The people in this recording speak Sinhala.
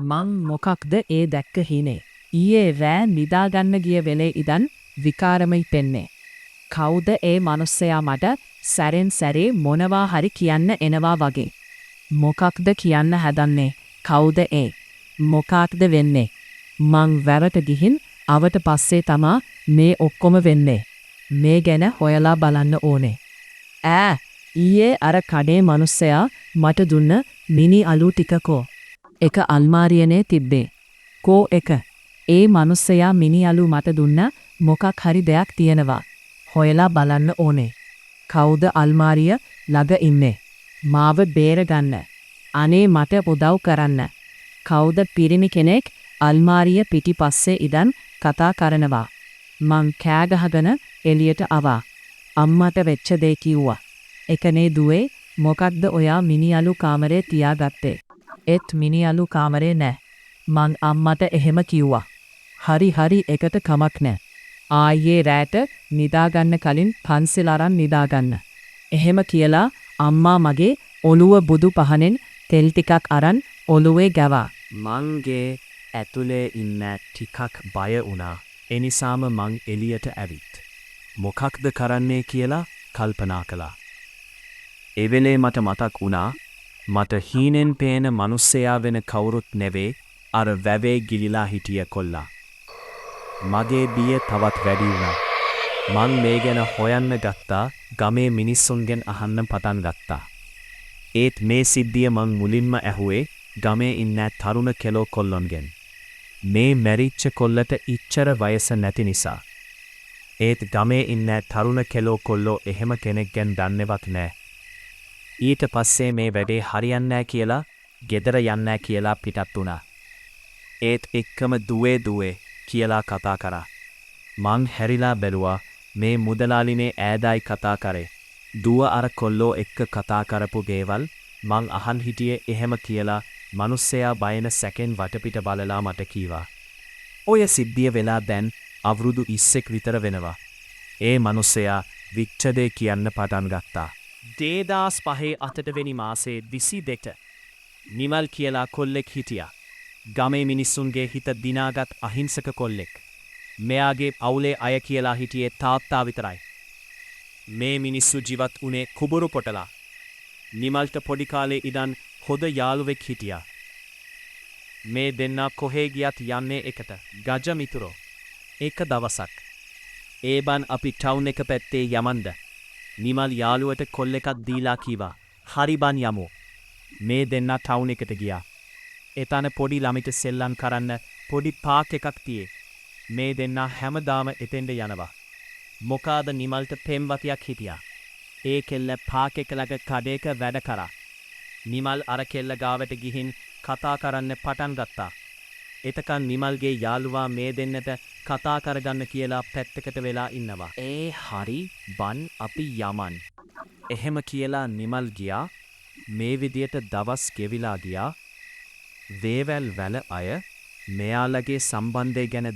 මං මොකක්ද ඒ දැක්ක හිනේ. ඊයේ රෑ නිදාගන්න ගිය වෙලේ ඉදන් විකාරමයි පෙන්නේ. කවුද ඒ මනුස්සයා මට සැරෙන් සැරේ මොනවා හරි කියන්න එනවා වගේ. මොකක්ද කියන්න හදන්නේ? කවුද ඒ? මොකාක්ද වෙන්නේ? මං වැරට ගිහින් අවට පස්සේ තමා මේ ඔක්කොම වෙන්නේ. මේ ගැන හොයලා බලන්න ඕනේ. ඊයේ අර කඩේ මනුස්සයා මට දුන්න මිනි අලු ටිකකෝ. එක අල්මාරියනේ තිබ්බේ. කෝ එක. ඒ මනුස්සයා මිනි අලු මට දුන්න මොකක් හරි දෙයක් තියෙනවා. හොයලා බලන්න ඕනේ. කවුද අල්මාරිය ළඟ ඉන්නේ? මාව බේරගන්න. අනේ මට උදව් කරන්න. කවුද පිරිමි කෙනෙක් අල්මාරිය පිටිපස්සේ ඉදන් කතා කරනවා. මං කෑ ගහගෙන එළියට ආවා. අම්මට වෙච්ච දේ කිව්වා. එකනේ දුවේ මොකක්ද ඔයා මිනි අලු කාමරේ තියාගත්තේ? ඒත් මිනි අලු කාමරේ නෑ. මං අම්මට එහෙම කිව්වා. හරි එකට කමක් නෑ. ආයේ රෑට නිදාගන්න කලින් පන්සිල් අරන් නිදාගන්න. එහෙම කියලා අම්මා මගේ ඔළුව බුදු පහනෙන් තෙල් ටිකක් අරන් ඔළුවේ ගැවා. මංගේ ඇතුලේ ඉන්න ටිකක් බය වුණා. එනිසාම මං එළියට ඇවිත්. මොකක්ද කරන්නේ කියලා කල්පනා කළා. ඒ වෙලේ මට මතක් වුණා මට හීනෙන් පේන මිනිස්සයා වෙන කවුරුත් නෙවෙයි අර වැවේ ගිලිලා හිටිය කොල්ලා. මගේ බිය තවත් වැඩි වුණා. මං මේ ගැන හොයන්න ගත්තා. ගමේ මිනිස්සුන්ගෙන් අහන්න පටන් ගත්තා. ඒත් මේ සිද්ධිය මං මුලින්ම ඇහුවේ ගමේ ඉන්න තරුණ කෙලෝ කොල්ලොන්ගෙන්. මේ මැරිච්ච කොල්ලට ඉච්චර වයස නැති නිසා. ඒත් ගමේ ඉන්න තරුණ කෙලෝ කොල්ලෝ එහෙම කෙනෙක් ගැන දන්නේවත් නෑ. ඊට පස්සේ මේ වැඩේ හරියන්නේ කියලා ගෙදර යන්නේ කියලා පිටත් වුණා. ඒත් එක්කම දුවේ කියලා කතා කරා. මං හැරිලා බැලුවා මේ මුදලාලිනේ ඈදයි කතා කරේ. දුව අර කොල්ලෝ එක්ක කතා කරපු දේවල් මං අහන් හිටියේ එහෙම කියලා මිනිස්සයා බයන සැකෙන් වටපිට බලලා මට කීවා. ඔය සිද්ධිය වෙලා දැන් අවුරුදු 20ක් විතර වෙනවා. ඒ මිනිස්සයා වික්ටර්දේ කියන්න පටන් ගත්තා. 2005 වෙනි මාසේ 22 නිමල් කියලා කොල්ලෙක් හිටියා. ගමේ මිනිස්සුන්ගේ හිත දිනාගත් අහිංසක කොල්ලෙක්. මෙයාගේ අවුලේ අය කියලා හිටියේ තාත්තා විතරයි. මේ මිනිස්සු ජීවත් උනේ කුඹුරු පොටලා. නිමල්ට පොඩි කාලේ ඉඳන් හොඳ යාළුවෙක් හිටියා. මේ දෙන්නා කොහේ ගියත් යන්නේ එකට. ගජ මිතුරෝ. එක දවසක් ඒ බන් අපි ටවුන් එක පැත්තේ යමන්ද. නිමල් යාළුවට කොල්ලෙකක් දීලා කීවා. හරි බන් යමු. මේ දෙන්නා ටවුන් එකට ගියා. එතන පොඩි ළමිට සෙල්ලම් කරන්න පොඩි පාක් එකක් තියේ. මේ දෙන්නා හැමදාම එතෙන්ට යනවා. මොකාද නිමල්ට පෙම්වතියක් හිටියා. ඒ කෙල්ල පාක් එක ළඟ කඩේක වැඩ කරා. නිමල් අර කෙල්ල ගාවට ගිහින් කතා කරන්න පටන් ගත්තා. එතකන් නිමල්ගේ යාළුවා මේ දෙන්නට කතා කරගන්න කියලා පැත්තකට වෙලා ඉන්නවා. හරි බන් අපි යමන්. එහෙම කියලා නිමල් ගියා. මේ විදියට දවස් ගෙවිලා ගියා. දේවල් වැල අය මෙයාලගේ සම්බන්ධය ගැන